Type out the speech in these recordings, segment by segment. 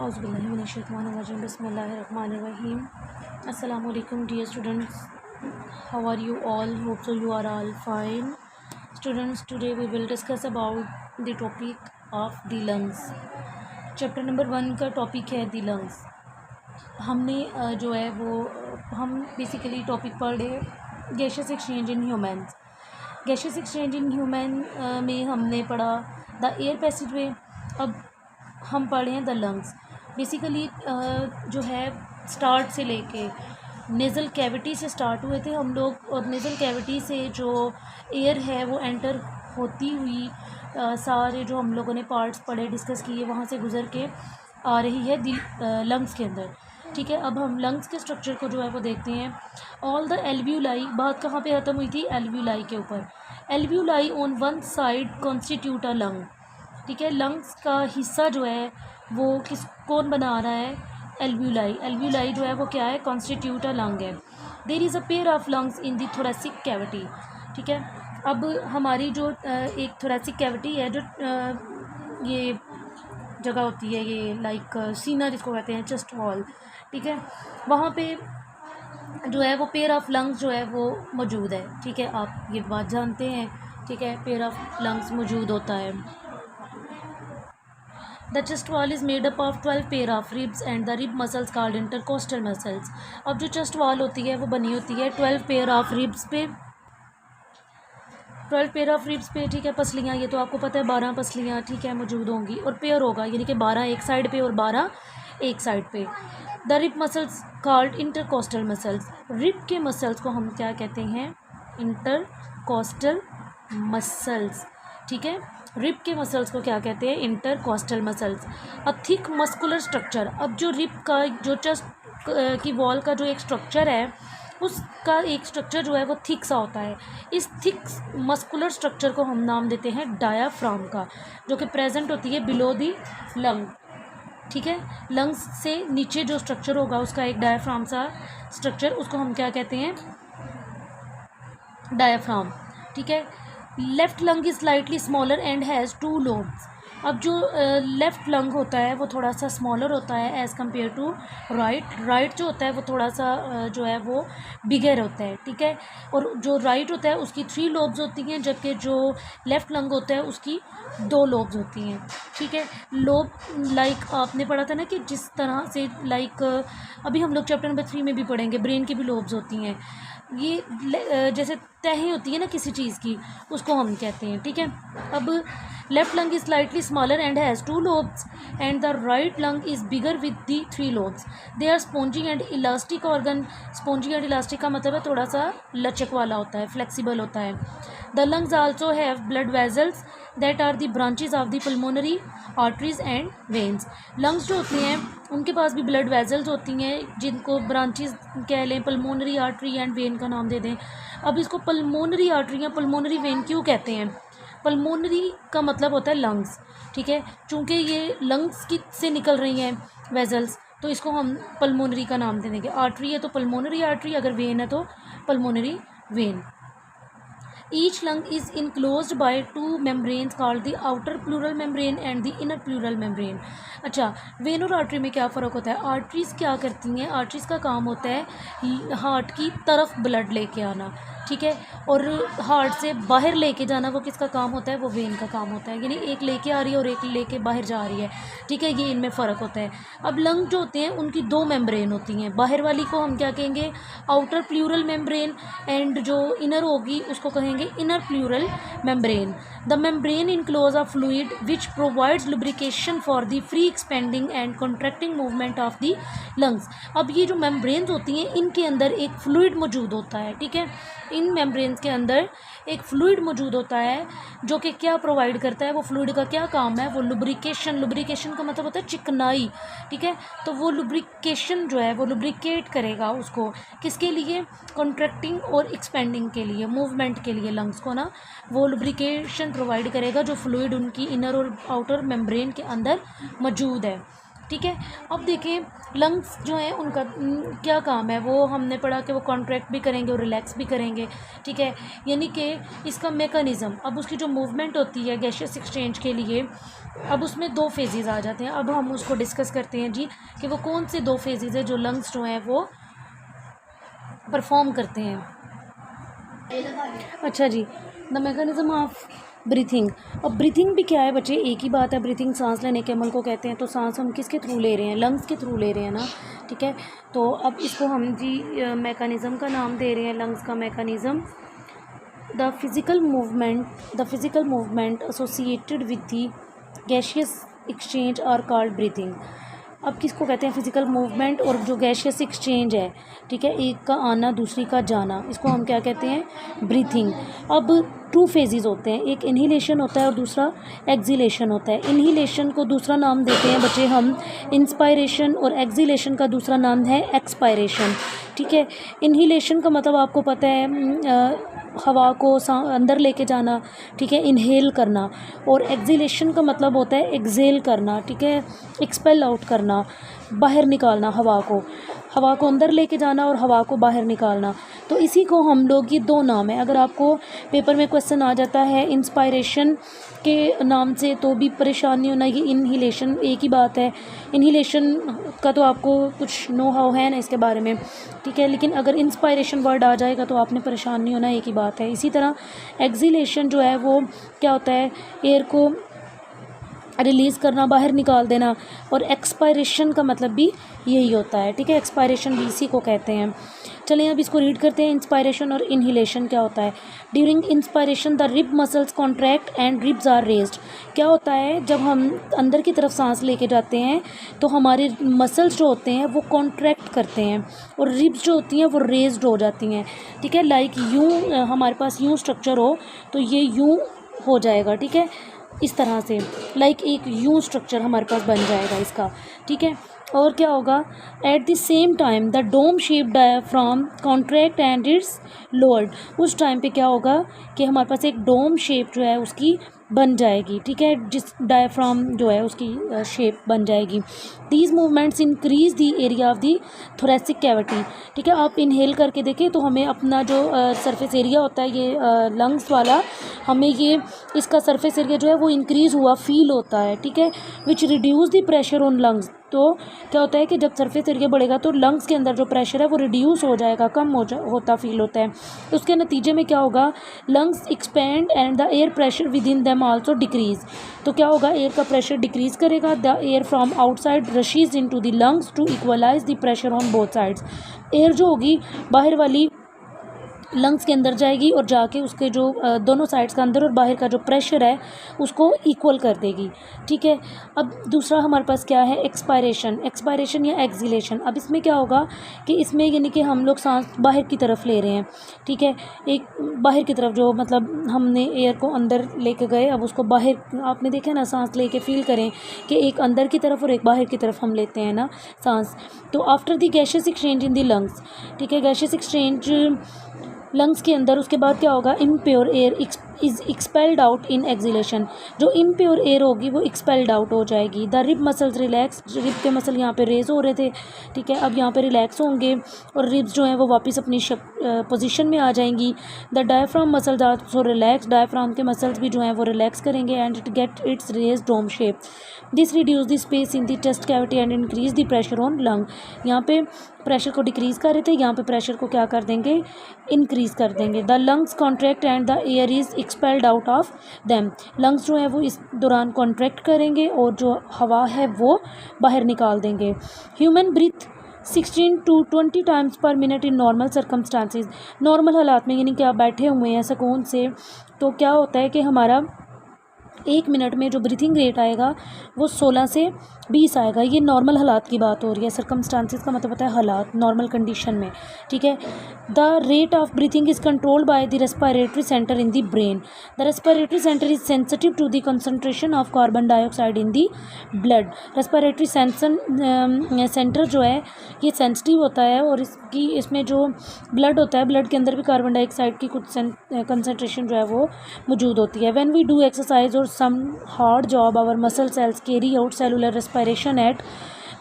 औज़ुबिल्लाहिमिनश्शैतानिर्रजीम बिस्मिल्लाहिर्रहमानिर्रहीम। अस्सलाम वालेकुम dear students, how are you all? Hope so you are all fine. Students, today we will discuss about the topic of the lungs. Chapter number 1 का topic है दी lungs. हमने जो है वो हम बेसिकली टॉपिक पढ़ रहे gaseous exchange in humans. Gaseous exchange in human में हमने पढ़ा द एयर पैसेजवे। अब हम पढ़े हैं द लंग्स। बेसिकली जो है स्टार्ट से लेके नेज़ल कैविटी से स्टार्ट हुए थे हम लोग, और नेज़ल कैविटी से जो एयर है वो एंटर होती हुई सारे जो हम लोगों ने पार्ट्स पढ़े डिस्कस किए वहाँ से गुज़र के आ रही है लंग्स के अंदर। ठीक है, अब हम लंग्स के स्ट्रक्चर को जो है वो देखते हैं। ऑल द एल्व्यूलाई, बात कहाँ पे ख़त्म हुई थी? एल्व्यूलाई के ऊपर। Alveoli on one side constitute a lung. ठीक है, लंग्स का हिस्सा जो है वो कौन बना रहा है? एल्व्यूलाई। एल्व्यूलाई जो है वो क्या है? कॉन्स्टिट्यूट अ लंग है। There is a pair of lungs in the thoracic cavity. ठीक है, अब हमारी जो एक थोरेसिक कैविटी है, जो ये जगह होती है, ये लाइक सीना जिसको कहते हैं, चेस्ट वॉल। ठीक है, वहाँ पे जो है वो पेयर ऑफ लंग्स जो है वो मौजूद है। ठीक है, आप ये बात जानते हैं। ठीक है, पेयर ऑफ लंग्स मौजूद होता है। The chest wall is made up of 12 pair of ribs and the rib muscles called intercostal muscles. अब जो चेस्ट वॉल होती है वो बनी होती है 12 पेयर ऑफ रिब्स पे, 12 पेयर ऑफ रिब्स पे। ठीक है, पसलियाँ, ये तो आपको पता है 12 पसलियाँ ठीक है मौजूद होंगी, और पेयर होगा यानी कि 12 एक साइड पे और 12 एक साइड पे। The rib muscles called intercostal muscles. Rib के मसल्स को हम क्या कहते हैं? Intercostal muscles. ठीक है, रिब के मसल्स को क्या कहते हैं? Intercostal muscles. A thick muscular structure. अब जो रिब का जो चेस्ट की वॉल का जो एक स्ट्रक्चर है, उसका एक स्ट्रक्चर जो है वो थिक सा होता है। इस थिक मस्कुलर स्ट्रक्चर को हम नाम देते हैं डायाफ्राम का, जो कि प्रेजेंट होती है बिलो दी लंग। ठीक है, लंग्स से नीचे जो स्ट्रक्चर होगा उसका एक डायाफ्राम सा स्ट्रक्चर, उसको हम क्या कहते हैं? डायाफ्राम। ठीक है, left lung is slightly smaller and has 2 lobes. अब जो लेफ़्ट लंग होता है वो थोड़ा सा स्मॉलर होता है as compare to right. Right जो होता है वो थोड़ा सा जो है वो बिगर होता है। ठीक है, और जो राइट होता है उसकी 3 लोब्स होती हैं, जबकि जो लेफ़्ट लंग होता है उसकी 2 लोब्स होती हैं। ठीक है, लोब लाइक आपने पढ़ा था ना कि जिस तरह से लाइक अभी हम लोग चैप्टर नंबर 3 में भी पढ़ेंगे, ब्रेन की भी लोब्स होती हैं। ये जैसे तहें होती है ना किसी चीज़ की, उसको हम कहते हैं। ठीक है, अब left lung is slightly smaller and has 2 lobes and the right lung is bigger with the 3 lobes. They are spongy and elastic organ. Spongy and elastic का मतलब है थोड़ा सा लचक वाला होता है, फ्लेक्सिबल होता है। The lungs also have blood vessels that are the branches of the pulmonary arteries and veins. Lungs जो होती हैं उनके पास भी ब्लड वेजल्स होती हैं, जिनको ब्रांचेज कह लें, पल्मोनरी आर्टरी एंड वेन का नाम दे दें। अब इसको पल्मोनरी आर्टरी या पल्मोनरी वेन क्यों कहते हैं? पल्मोनरी का मतलब होता है लंग्स। ठीक है, चूँकि ये लंग्स की से निकल रही हैं वेजल्स, तो इसको हम पल्मोनरी का नाम दे देंगे। आर्टरी है तो पल्मोनरी आर्टरी, अगर वेन है तो pulmonary vein. Each lung is enclosed by 2 membranes called the outer pleural membrane and the inner pleural membrane. अच्छा, वेन और आर्टरी में क्या फ़र्क होता है? आर्टरीज़ क्या करती हैं? आर्टरीज़ का काम होता है हार्ट की तरफ ब्लड लेके आना। ठीक है, और हार्ट से बाहर लेके जाना वो किसका काम होता है? वो वेन का काम होता है, यानी एक लेके आ रही है और एक लेके बाहर जा रही है। ठीक है, ये इनमें फ़र्क होता है। अब लंग जो होते हैं उनकी 2 मेम्ब्रेन होती हैं। बाहर वाली को हम क्या कहेंगे? आउटर प्लूरल मेम्ब्रेन, एंड जो इनर होगी उसको कहेंगे inner pleural membrane. The membrane enclose a fluid which provides lubrication for the free expanding and contracting movement of the lungs. अब ये जो मेम्ब्रेन्स होती हैं इनके अंदर एक फ्लूइड मौजूद होता है। ठीक है, इन मेम्ब्रेन्स के अंदर एक फ्लूइड मौजूद होता है जो कि क्या प्रोवाइड करता है? वो फ्लूइड का क्या काम है? वो लुब्रिकेशन। लुब्रिकेशन का मतलब होता है चिकनाई। ठीक है, तो वो लुब्रिकेशन जो है वो लुब्रिकेट करेगा उसको, किसके लिए? कॉन्ट्रैक्टिंग और एक्सपेंडिंग के लिए, मूवमेंट के लिए लंग्स को ना वो लुब्रिकेशन प्रोवाइड करेगा, जो फ्लूइड उनकी इनर और आउटर मेम्ब्रेन के अंदर मौजूद है। ठीक है। अब देखें लंग्स जो हैं उनका क्या काम है, वो हमने पढ़ा कि वो कॉन्ट्रैक्ट भी करेंगे और रिलैक्स भी करेंगे, ठीक है। यानी कि इसका मेकनिज़म, अब उसकी जो मूवमेंट होती है गैशियस एक्सचेंज के लिए, अब उसमें 2 फेजेज़ आ जाते हैं। अब हम उसको डिस्कस करते हैं जी कि वो कौन से 2 फेजेज़ है जो लंग्स जो हैं वो परफॉर्म करते हैं। अच्छा जी, द मैकेनिज्म ऑफ ब्रीथिंग। अब ब्रीथिंग भी क्या है बच्चे, एक ही बात है। ब्रीथिंग सांस लेने के अमल को कहते हैं। तो सांस हम किसके थ्रू ले रहे हैं, लंग्स के थ्रू ले रहे हैं ना, ठीक है। तो अब इसको हम जी मैकेनिज़्म का नाम दे रहे हैं, लंग्स का mechanism. The physical movement associated with the gaseous exchange are called breathing. अब किसको कहते हैं, फिज़िकल मूवमेंट और जो गैशियस एक्सचेंज है, ठीक है, एक का आना दूसरी का जाना, इसको हम क्या कहते हैं, ब्रीथिंग। अब 2 फेजेस होते हैं, एक इन्हीलेशन होता है और दूसरा एक्सहेलेशन होता है। इन्हीलेशन को दूसरा नाम देते हैं बच्चे हम इंस्पायरेशन, और एक्सहेलेशन का दूसरा नाम है एक्सपायरेशन, ठीक है। इन्हीलेशन का मतलब आपको पता है हवा को अंदर लेके जाना, ठीक है, इनहेल करना। और एक्सहेलेशन का मतलब होता है एक्सहेल करना, ठीक है, एक्सपेल आउट करना, बाहर निकालना हवा को अंदर लेके जाना और हवा को बाहर निकालना। तो इसी को हम लोग, ये 2 नाम है। अगर आपको पेपर में क्वेश्चन आ जाता है इंस्पायरेशन के नाम से तो भी परेशानी होना, ये इन्हीलेशन एक ही बात है। इन्हीलेशन का तो आपको कुछ नो हाउ है ना इसके बारे में, ठीक है, लेकिन अगर इंस्पायरेशन वर्ड आ जाएगा तो आपने परेशान नहीं होना, एक ही बात है। इसी तरह एक्सहेलेशन जो है वो क्या होता है, एयर को रिलीज़ करना, बाहर निकाल देना। और एक्सपायरेशन का मतलब भी यही होता है, ठीक है, एक्सपायरेशन भी इसी को कहते हैं। चलिए अब इसको रीड करते हैं, इंस्पायरेशन और इन्हीलेशन क्या होता है। During inspiration the rib muscles contract and ribs are raised. क्या होता है, जब हम अंदर की तरफ सांस लेके जाते हैं तो हमारे मसल्स जो होते हैं वो कॉन्ट्रैक्ट करते हैं और रिब्स जो होती हैं वो रेज्ड हो जाती हैं, ठीक है। लाइक यूँ हमारे पास यूँ स्ट्रक्चर हो तो ये यूँ हो जाएगा, ठीक है, इस तरह से लाइक एक यूँ स्ट्रक्चर हमारे पास बन जाएगा इसका, ठीक है। और क्या होगा, at the same time the dome shape diaphragm contract and it's lowered. उस टाइम पे क्या होगा कि हमारे पास एक डोम शेप जो है उसकी बन जाएगी, ठीक है, जिस डायाफ्राम जो है उसकी शेप बन जाएगी। These movements increase the area of the thoracic cavity, ठीक है। आप इनहेल करके देखें तो हमें अपना जो सरफेस एरिया होता है ये लंग्स वाला, हमें ये इसका सरफेस एरिया जो है वो इंक्रीज़ हुआ फील होता है, ठीक है, which reduce the pressure on lungs. तो क्या होता है कि जब सरफेस एरिया बढ़ेगा तो लंग्स के अंदर जो प्रेशर है वो रिड्यूस हो जाएगा, कम होता फील होता है। तो उसके नतीजे में क्या होगा, lungs expand and the air pressure within them also decrease. तो क्या होगा, एयर का प्रेशर डिक्रीज करेगा। The air from outside rushes into the lungs to equalize the pressure on both sides. Air जो होगी बाहर वाली लंग्स के अंदर जाएगी और जाके उसके जो दोनों साइड्स का अंदर और बाहर का जो प्रेशर है उसको इक्वल कर देगी, ठीक है। अब दूसरा हमारे पास क्या है, एक्सपायरेशन या एक्सहेलेशन। अब इसमें क्या होगा कि इसमें यानी कि हम लोग सांस बाहर की तरफ ले रहे हैं, ठीक है, एक बाहर की तरफ जो मतलब हमने एयर को अंदर लेके गए, अब उसको बाहर, आपने देखा ना, सांस लेके फील करें कि एक अंदर की तरफ और एक बाहर की तरफ हम लेते हैं ना सांस। तो after the gaseous exchange in the lungs, ठीक है, गैशियस एक्सचेंज लंग्स के अंदर, उसके बाद क्या होगा, impure air is expelled out in exhalation. जो इम्प्योर एयर होगी वो एक्सपेल्ड आउट हो जाएगी। The rib muscles relax, rib के मसल यहाँ पे रेज हो रहे थे, ठीक है, अब यहाँ पे रिलैक्स होंगे और रिब्स जो हैं वो वापस अपनी पोजीशन में आ जाएंगी। The diaphragm muscles are so relax, diaphragm के मसल्स भी जो हैं वो रिलैक्स करेंगे and it get its raise dome shape. This reduce the space in the chest cavity and increase the pressure on lung. यहाँ पे प्रेशर को decrease कर रहे थे, यहाँ पे प्रेशर को क्या कर देंगे, इंक्रीज़ कर देंगे। The lungs contract and the air is expelled out of them. Lungs जो है वो इस दौरान कॉन्ट्रैक्ट करेंगे और जो हवा है वो बाहर निकाल देंगे। Human breath 16 to 20 times per minute in normal circumstances. Normal हालात में यानी कि आप बैठे हुए हैं सुकून से, तो क्या होता है कि हमारा 1 मिनट में जो ब्रीथिंग रेट आएगा वो 16 से 20 आएगा। ये नॉर्मल हालात की बात हो रही है। सर्कमस्टांसिस का मतलब होता है हालात, नॉर्मल कंडीशन में, ठीक है। The rate of breathing is controlled by the respiratory centre in the brain. The respiratory centre is sensitive to the concentration of carbon dioxide in the blood. Respiratory centre जो है ये sensitive होता है और इसमें जो ब्लड होता है, ब्लड के अंदर भी कार्बन डाइऑक्साइड की कुछ कंसंट्रेशन जो है वो मौजूद होती है। व्हेन वी डू एक्सरसाइज और some hard job, our muscle cells carry out cellular respiration at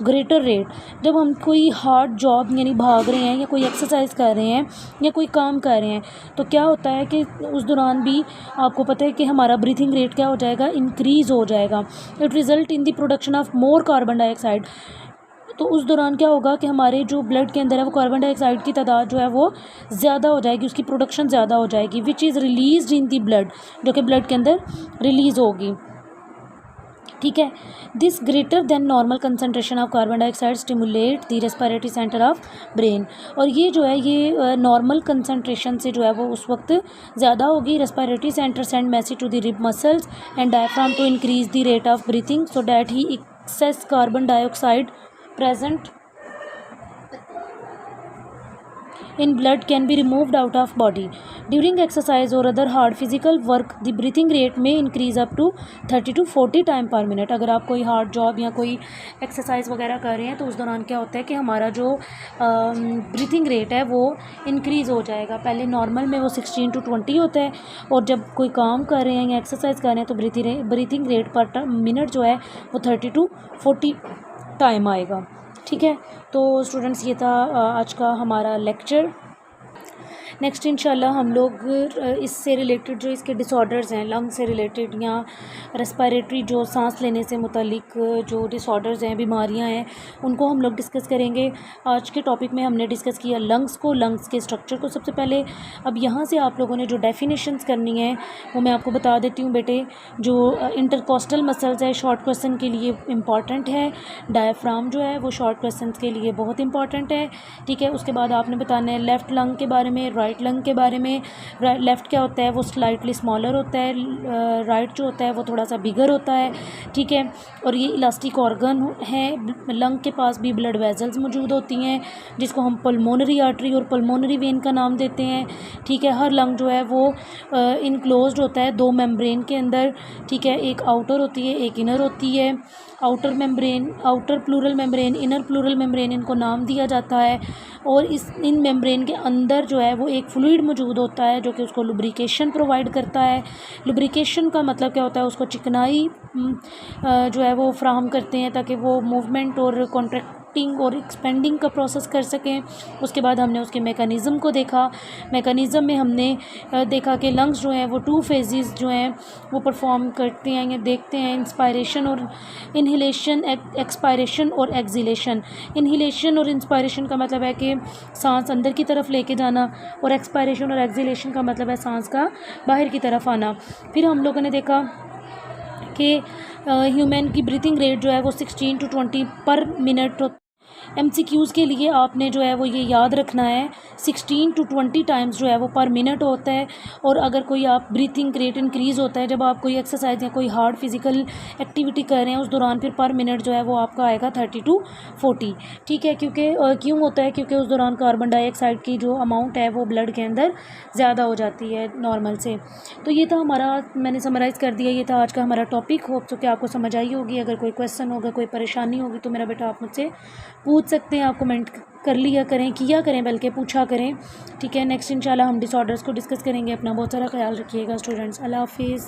greater rate. जब हम कोई हार्ड जॉब यानी भाग रहे हैं या कोई एक्सरसाइज कर रहे हैं या कोई काम कर रहे हैं तो क्या होता है कि उस दौरान भी आपको पता है कि हमारा ब्रीथिंग रेट क्या हो जाएगा, इंक्रीज़ हो जाएगा। It result in the production of more carbon dioxide. तो उस दौरान क्या होगा कि हमारे जो ब्लड के अंदर है वो कार्बन डाइऑक्साइड की तादाद जो है वो ज़्यादा हो जाएगी, उसकी प्रोडक्शन ज़्यादा हो जाएगी, which is released in the blood, जो कि ब्लड के अंदर रिलीज़ होगी। ठीक है। This greater than normal concentration of carbon dioxide stimulate the respiratory centre of brain. और ये जो है ये नॉर्मल कंसनट्रेशन से जो है वो उस वक्त ज़्यादा होगी। Respiratory centre send message to the rib muscles and diaphragm to increase the rate of breathing so that he excess carbon dioxide present in blood can be removed out of body. During exercise or other hard physical work, the breathing rate may increase up to 30 to 40 time पर minute. अगर आप कोई hard job या कोई exercise वगैरह कर रहे हैं तो उस दौरान क्या होता है कि हमारा जो ब्रीथिंग रेट है वो इंक्रीज़ हो जाएगा। पहले नॉर्मल में वो 16 to 20 होता है और जब कोई काम कर रहे हैं या एक्सरसाइज कर रहे हैं तो ब्रीथिंग रेट पर मिनट जो है वो 30 to 40 टाइम आएगा। ठीक है। तो स्टूडेंट्स ये था आज का हमारा लेक्चर। नेक्स्ट इंशाल्लाह हम लोग इससे रिलेटेड जो इसके डिसऑर्डर्स हैं, लंग से रिलेटेड या रेस्पिरेटरी जो सांस लेने से मुतालिक जो डिसऑर्डर्स हैं, बीमारियां हैं, उनको हम लोग डिस्कस करेंगे। आज के टॉपिक में हमने डिस्कस किया लंग्स को, लंग्स के स्ट्रक्चर को सबसे पहले। अब यहाँ से आप लोगों ने जो डेफिनेशंस करनी है वो मैं आपको बता देती हूँ बेटे। जो इंटरकोस्टल मसल्स है शॉर्ट क्वेश्चन के लिए इम्पॉर्टेंट है, डायफ्राम जो है वो शॉर्ट क्वेश्चन के लिए बहुत इंपॉर्टेंट है। ठीक है। उसके बाद आपने बताना है लेफ़्ट लंग के बारे में, राइट लंग के बारे में। लेफ़्ट क्या होता है वो स्लाइटली स्मॉलर होता है, राइट जो होता है वो थोड़ा सा बिगर होता है। ठीक है। और ये इलास्टिक ऑर्गन है। लंग के पास भी ब्लड वेजल्स मौजूद होती हैं जिसको हम पल्मोनरी आर्टरी और पल्मोनरी वेन का नाम देते हैं। ठीक है। हर लंग जो है वो इनक्लोज्ड होता है दो मेम्ब्रेन के अंदर। ठीक है। एक आउटर होती है, एक इनर होती है। Outer membrane, outer pleural membrane, inner pleural membrane इनको नाम दिया जाता है। और इन मेम्ब्रेन के अंदर जो है वो एक फ्लूइड मौजूद होता है जो कि उसको लुब्रिकेशन प्रोवाइड करता है। लुब्रिकेशन का मतलब क्या होता है, उसको चिकनाई जो है वो फ्राहम करते हैं ताकि वो मूवमेंट और कॉन्ट्रैक्टिंग और एक्सपेंडिंग का प्रोसेस कर सकें। उसके बाद हमने उसके मैकेनिज़्म को देखा। मैकेनिज़्म में हमने देखा कि लंग्स जो हैं वो 2 फेजेस जो हैं वो परफॉर्म करते हैं या देखते हैं, इंस्पायरेशन और इनहिलेशन, एक्सपायरेशन और एक्सिलेशन। इनहिलेशन और इंस्पायरेशन का मतलब है कि सांस अंदर की तरफ लेके जाना और एक्सपायरेशन और एक्सिलेशन का मतलब है सांस का बाहर की तरफ आना। फिर हम लोगों ने देखा कि ह्यूमन की ब्रीथिंग रेट जो है वो 16 to 20 पर मिनट। MCQs के लिए आपने जो है वो ये याद रखना है 16 to 20 टाइम्स जो है वो पर मिनट होता है। और अगर कोई आप ब्रीथिंग रेट इंक्रीज़ होता है जब आप कोई एक्सरसाइज या कोई हार्ड फिजिकल एक्टिविटी कर रहे हैं उस दौरान फिर पर मिनट जो है वो आपका आएगा 30 to 40। ठीक है। क्योंकि क्यों होता है, क्योंकि उस दौरान कार्बन डाइऑक्साइड की जो अमाउंट है वो ब्लड के अंदर ज़्यादा हो जाती है नॉर्मल से। तो ये था हमारा, मैंने समराइज़ कर दिया, ये था आज का हमारा टॉपिक। होप तो कि आपको समझ आई होगी। अगर कोई क्वेश्चन होगा, कोई परेशानी होगी तो मेरा बेटा आप मुझसे पूछ सकते हैं। आप कमेंट कर लिया करें, किया करें, बल्कि पूछा करें। ठीक है। नेक्स्ट इंशाल्लाह हम डिसऑर्डर्स को डिस्कस करेंगे। अपना बहुत सारा ख्याल रखिएगा स्टूडेंट्स। अल्लाह हाफिज़।